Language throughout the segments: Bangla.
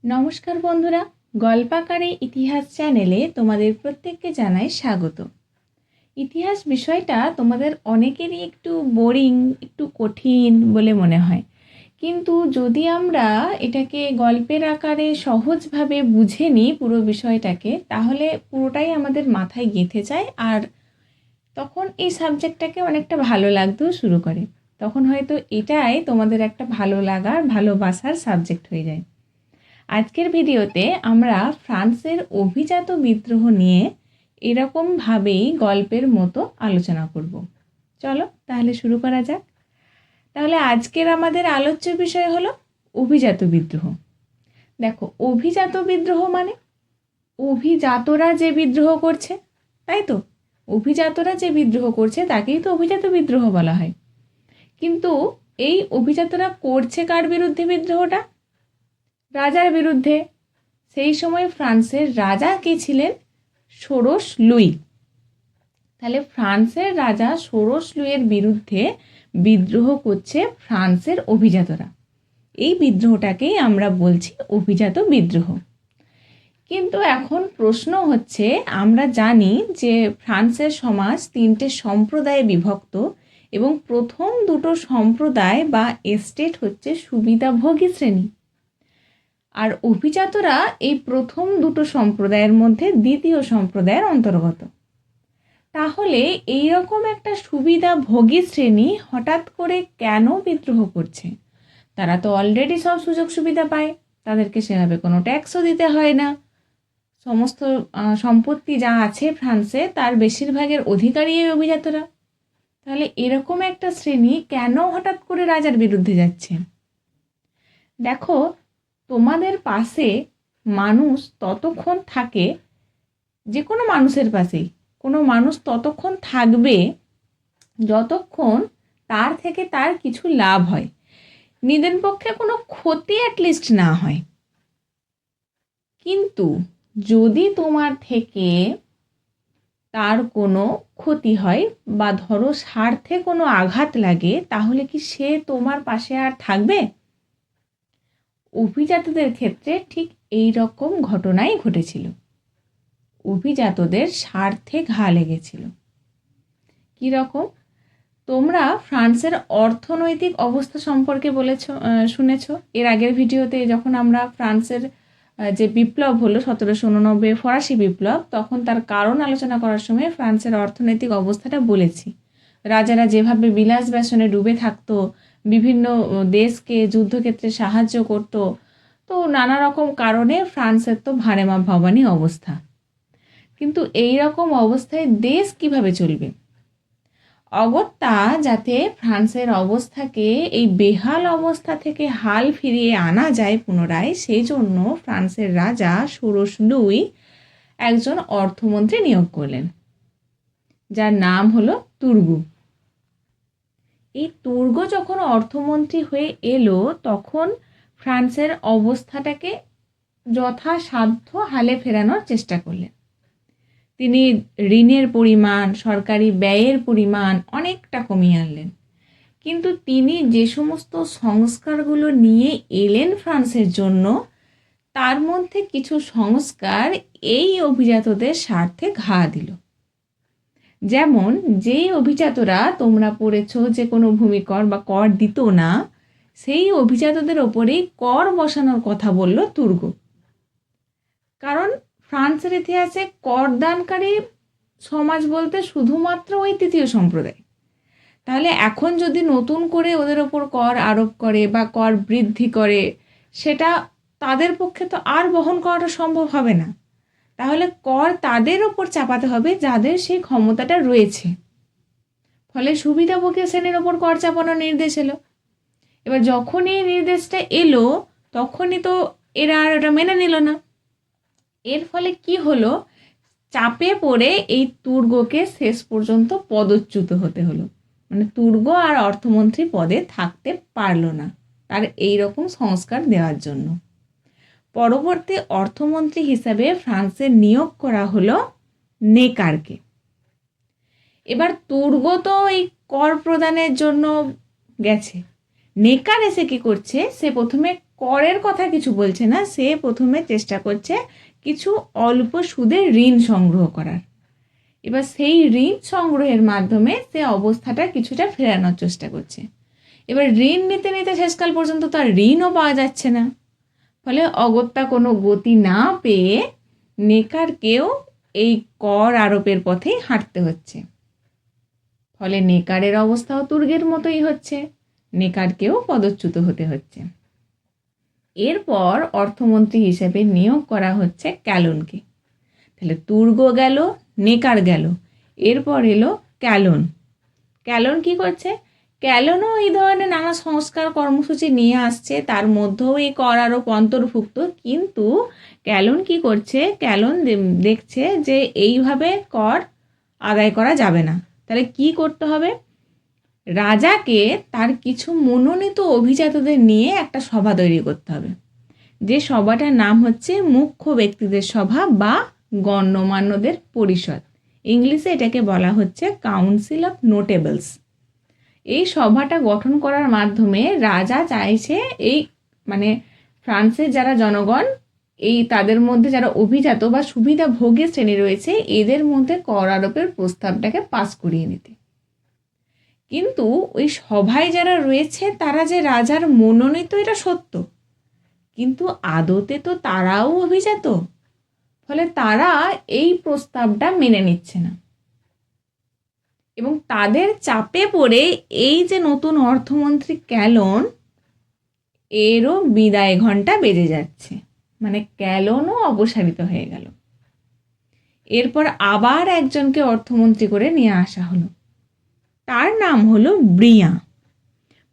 নমস্কার বন্ধুরা, গল্পাকারে ইতিহাস চ্যানেলে তোমাদের প্রত্যেককে জানাই স্বাগত। ইতিহাস বিষয়টা তোমাদের অনেকেরই একটু বোরিং, একটু কঠিন বলে মনে হয়, কিন্তু যদি আমরা এটাকে গল্পের আকারে সহজভাবে বুঝে নিই পুরো বিষয়টাকে, তাহলে পুরোটাই আমাদের মাথায় গেঁথে যায়। আর তখন এই সাবজেক্টটাকে অনেকটা ভালো লাগতেও শুরু করে। তখন হয়তো এটাই তোমাদের একটা ভালো লাগার, ভালোবাসার সাবজেক্ট হয়ে যায়। আজকের ভিডিওতে আমরা ফ্রান্সের অভিজাত বিদ্রোহ নিয়ে এরকমভাবেই গল্পের মতো আলোচনা করব। চলো তাহলে শুরু করা যাক। তাহলে আজকের আমাদের আলোচ্য বিষয় হলো অভিজাত বিদ্রোহ। দেখো, অভিজাত বিদ্রোহ মানে অভিজাতরা যে বিদ্রোহ করছে, তাই তো? অভিজাতরা যে বিদ্রোহ করছে তাকেই তো অভিজাত বিদ্রোহ বলা হয়। কিন্তু এই অভিজাতরা করছে কার বিরুদ্ধে বিদ্রোহটা? রাজার বিরুদ্ধে। সেই সময় ফ্রান্সের রাজা কে ছিলেন? ষোড়শ লুই। তাহলে ফ্রান্সের রাজা ষোড়শ লুইয়ের বিরুদ্ধে বিদ্রোহ করছে ফ্রান্সের অভিজাতরা। এই বিদ্রোহটাকেই আমরা বলছি অভিজাত বিদ্রোহ। কিন্তু এখন প্রশ্ন হচ্ছে, আমরা জানি যে ফ্রান্সের সমাজ তিনটে সম্প্রদায়ে বিভক্ত এবং প্রথম দুটো সম্প্রদায় বা এস্টেট হচ্ছে সুবিধাভোগী শ্রেণী, আর অভিজাতরা এই প্রথম দুটো সম্প্রদায়ের মধ্যে দ্বিতীয় সম্প্রদায়ের অন্তর্গত। তাহলে এইরকম একটা সুবিধাভোগী শ্রেণী হঠাৎ করে কেন বিদ্রোহ করছে? তারা তো অলরেডি সব সুযোগ সুবিধা পায়, তাদেরকে সেভাবে কোনো ট্যাক্সও দিতে হয় না, সমস্ত সম্পত্তি যা আছে ফ্রান্সে তার বেশিরভাগের অধিকারী এই অভিজাতরা। তাহলে এরকম একটা শ্রেণী কেন হঠাৎ করে রাজার বিরুদ্ধে যাচ্ছে? দেখো, তোমাদের পাশে মানুষ ততক্ষণ থাকে, যে কোনো মানুষের পাশেই কোনো মানুষ ততক্ষণ থাকবে যতক্ষণ তার থেকে তার কিছু লাভ হয়, নিজের পক্ষে কোনো ক্ষতি অ্যাটলিস্ট না হয়। কিন্তু যদি তোমার থেকে তার কোনো ক্ষতি হয় বা ধরো স্বার্থে কোনো আঘাত লাগে, তাহলে কি সে তোমার পাশে আর থাকবে? অভিজাতদের ক্ষেত্রে ঠিক এই রকম ঘটনাই ঘটেছিল। অভিজাতদের স্বার্থে ঘা লেগেছিল। কী রকম? তোমরা ফ্রান্সের অর্থনৈতিক অবস্থা সম্পর্কে শুনেছ এর আগের ভিডিওতে, যখন আমরা ফ্রান্সের যে বিপ্লব হলো 1789 ফরাসি বিপ্লব, তখন তার কারণ আলোচনা করার সময় ফ্রান্সের অর্থনৈতিক অবস্থাটা বলেছি। রাজারা যেভাবে বিলাস ব্যসনে ডুবে থাকতো, বিভিন্ন দেশকে যুদ্ধক্ষেত্রে সাহায্য করত, তো নানা রকম কারণে ফ্রান্সের তো ভাড়েমা ভবানী অবস্থা। কিন্তু এই রকম অবস্থায় দেশ কিভাবে চলবে? অগত্যা যাতে ফ্রান্সের অবস্থাকে এই বেহাল অবস্থা থেকে হাল ফিরিয়ে আনা যায় পুনরায়, সেই জন্য ফ্রান্সের রাজা ষোড়শ লুই একজন অর্থমন্ত্রী নিয়োগ করলেন, যার নাম হলো তুর্গু। এই তুর্গু যখন অর্থমন্ত্রী হয়ে এলো, তখন ফ্রান্সের অবস্থাটাকে যথাসাধ্য হালে ফেরানোর চেষ্টা করলেন। তিনি ঋণের পরিমাণ, সরকারি ব্যয়ের পরিমাণ অনেকটা কমিয়ে আনলেন। কিন্তু তিনি যে সমস্ত সংস্কারগুলো নিয়ে এলেন ফ্রান্সের জন্য, তার মধ্যে কিছু সংস্কার এই অভিজাতদের স্বার্থে ঘা দিল। যেমন, যেই অভিজাতরা তোমরা পড়েছ যে কোনো ভূমিকর বা কর দিত না, সেই অভিজাতদের ওপরেই কর বসানোর কথা বলল তুর্গু। কারণ ফ্রান্সের ইতিহাসে করদানকারী সমাজ বলতে শুধুমাত্র ওই তৃতীয় সম্প্রদায়। তাহলে এখন যদি নতুন করে ওদের ওপর কর আরোপ করে বা কর বৃদ্ধি করে, সেটা তাদের পক্ষে তো আর বহন করাটা সম্ভব হবে না। তাহলে কর তাদের ওপর চাপাতে হবে যাদের সেই ক্ষমতাটা রয়েছে। ফলে সুবিধাভোগী শ্রেণীর ওপর কর চাপানোর নির্দেশ এলো। এবার যখনই এই নির্দেশটা এলো, তখনই তো এরা আর ওটা মেনে নিল না। এর ফলে কি হলো? চাপে পড়ে এই তুর্গকে শেষ পর্যন্ত পদচ্যুত হতে হলো। মানে তুর্গ আর অর্থমন্ত্রী পদে থাকতে পারলো না তার এই রকম সংস্কার দেওয়ার জন্য। পরবর্তী অর্থমন্ত্রী হিসাবে ফ্রান্সের নিয়োগ করা হলো নেকারকে। এবার তুর্গ তো এই কর প্রদানের জন্য গেছে, নেকার এসে কি করছে? সে প্রথমে করের কথা কিছু বলছে না, সে প্রথমে চেষ্টা করছে কিছু অল্প সুদে ঋণ সংগ্রহ করার। এবার সেই ঋণ সংগ্রহের মাধ্যমে সে অবস্থাটা কিছুটা ফেরানোর চেষ্টা করছে। এবার ঋণ নিতে নিতে শেষকাল পর্যন্ত তার ঋণও পাওয়া যাচ্ছে না, ফলে অগত্যা কোনো গতি না পেয়ে নেকারকেও এই কর আরোপের পথেই হাঁটতে হচ্ছে। ফলে নেকারের অবস্থাও তুর্গের মতোই হচ্ছে, নেকারকেও পদচ্যুত হতে হচ্ছে। এরপর অর্থমন্ত্রী হিসেবে নিয়োগ করা হচ্ছে ক্যালনকে। তাহলে তুর্গ গেল, নেকার গেল, এরপর এলো ক্যালন। ক্যালন কি করছে? ক্যালনও এই ধরনের নানা সংস্কার কর্মসূচি নিয়ে আসছে, তার মধ্যেও এই কর আরোপ অন্তর্ভুক্ত। কিন্তু ক্যালন কি করছে? ক্যালন দেখছে যে এইভাবে কর আদায় করা যাবে না, তাহলে কি করতে হবে? রাজাকে তার কিছু মনোনীত অভিজাতদের নিয়ে একটা সভা তৈরি করতে হবে, যে সভাটার নাম হচ্ছে মুখ্য ব্যক্তিদের সভা বা গণ্যমান্যদের পরিষদ। ইংলিশে এটাকে বলা হচ্ছে কাউন্সিল অফ নোটেবলস। এই সভাটা গঠন করার মাধ্যমে রাজা চাইছে এই ফ্রান্সের যারা জনগণ, এই তাদের মধ্যে যারা অভিজাত বা সুবিধাভোগী শ্রেণী রয়েছে, এদের মধ্যে কর আরোপের প্রস্তাবটাকে পাস করিয়ে নিতে। কিন্তু ওই সভায় যারা রয়েছে তারা যে রাজার মনোনীত এটা সত্য, কিন্তু আদতে তো তারাও অভিজাত, ফলে তারা এই প্রস্তাবটা মেনে নিচ্ছে না। এবং তাদের চাপে পড়ে এই যে নতুন অর্থমন্ত্রী ক্যালন, এরও বিদায় ঘণ্টা বেজে যাচ্ছে, ক্যালনও অপসারিত হয়ে গেল। এরপর আবার একজনকে অর্থমন্ত্রী করে নিয়ে আসা হলো, তার নাম হলো ব্রিয়া।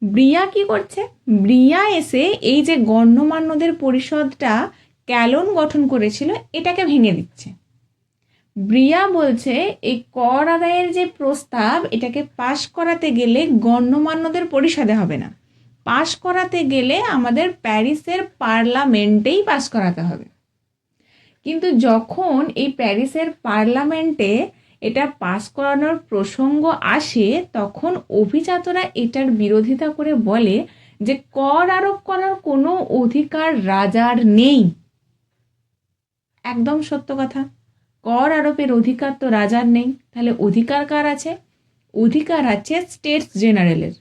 ব্রিয়া কি করছে? ব্রিয়া এসে এই যে গণ্যমান্যদের পরিষদটা ক্যালন গঠন করেছিল এটাকে ভেঙে দিচ্ছে। ব্রিয়া বলছে এই কর আদায়ের যে প্রস্তাব, এটাকে পাশ করাতে গেলে গণ্যমান্যদের পরিষদে হবে না, পাশ করাতে গেলে আমাদের প্যারিসের পার্লামেন্টেই পাশ করাতে হবে। কিন্তু যখন এই প্যারিসের পার্লামেন্টে এটা পাস করানোর প্রসঙ্গ আসে, তখন অভিজাতরা এটার বিরোধিতা করে বলে যে কর আরোপ করার কোনো অধিকার রাজার নেই। একদম সত্য কথা, কর আরোপের অধিকার তো রাজার নেই। তাহলে অধিকার কার আছে? অধিকার আছে স্টেটস জেনারেলের,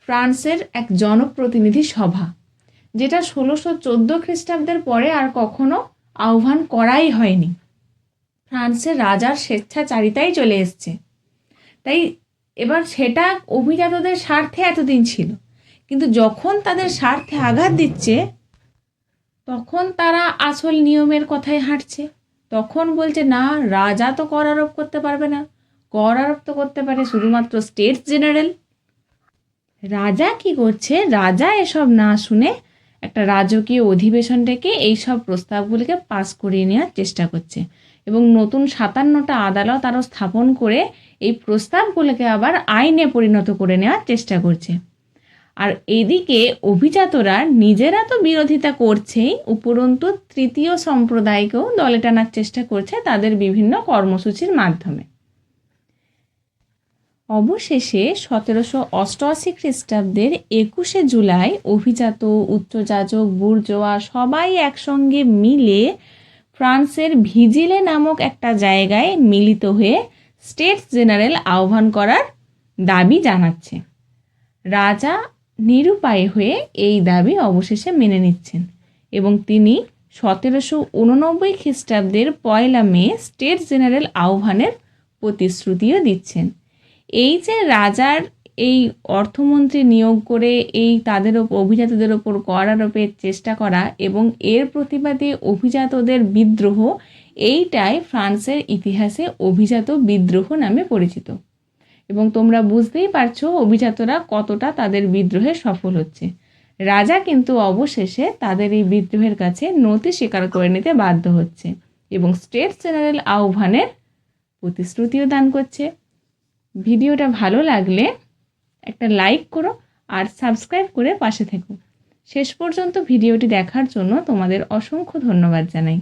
ফ্রান্সের এক জনপ্রতিনিধি সভা, যেটা 1614 খ্রিস্টাব্দের পরে আর কখনো আহ্বান করাই হয়নি। ফ্রান্সের রাজার স্বেচ্ছাচারিতাই চলে এসছে। তাই এবার সেটা অভিজাতদের স্বার্থে এতদিন ছিল, কিন্তু যখন তাদের স্বার্থে আঘাত দিচ্ছে তখন তারা আসল নিয়মের কথায় হাঁটছে। তখন বলছে না, রাজা তো কর আরোপ করতে পারবে না, কর আরোপ তো করতে পারে শুধুমাত্র স্টেটস জেনারেল। রাজা কি করছে? রাজা এসব না শুনে একটা রাজকীয় অধিবেশন ডেকে এইসব প্রস্তাবগুলিকে পাস করিয়ে নেওয়ার চেষ্টা করছে, এবং নতুন 57টা আদালত আরও স্থাপন করে এই প্রস্তাবগুলোকে আবার আইনে পরিণত করে নেওয়ার চেষ্টা করছে। আর এদিকে অভিজাতরা নিজেরা তো বিরোধিতা করছেই, উপরন্তু তৃতীয় সম্প্রদায়কেও দলে টানার চেষ্টা করছে তাদের বিভিন্ন কর্মসূচির মাধ্যমে। অবশেষে 1788 খ্রিস্টাব্দের 21শে জুলাই অভিজাত, উচ্চযাজক, বুর্জোয়া সবাই একসঙ্গে মিলে ফ্রান্সের ভিজিলে নামক একটা জায়গায় মিলিত হয়ে স্টেটস জেনারেল আহ্বান করার দাবি জানাচ্ছে। রাজা নিরুপায় হয়ে এই দাবি অবশেষে মেনে নিচ্ছেন, এবং তিনি 1789 খ্রিস্টাব্দের 1 মে স্টেটস জেনারেল আহ্বানের প্রতিশ্রুতিও দিচ্ছেন। এই যে রাজার এই অর্থমন্ত্রী নিয়োগ করে এই তাদের অভিজাতদের ওপর কর আরোপের চেষ্টা করা এবং এর প্রতিবাদে অভিজাতদের বিদ্রোহ, এইটাই ফ্রান্সের ইতিহাসে অভিজাত বিদ্রোহ নামে পরিচিত। এবং তোমরা বুঝতেই পারছো অভিজাতরা কতটা তাদের বিদ্রোহে সফল হচ্ছে। রাজা কিন্তু অবশেষে তাদের এই বিদ্রোহের কাছে নতি স্বীকার করে নিতে বাধ্য হচ্ছে এবং স্টেটস জেনারেল আহ্বানের প্রতিশ্রুতিও দান করছে। ভিডিওটা ভালো লাগলে একটা লাইক করো আর সাবস্ক্রাইব করে পাশে থেকো। শেষ পর্যন্ত ভিডিওটি দেখার জন্য তোমাদের অসংখ্য ধন্যবাদ জানাই।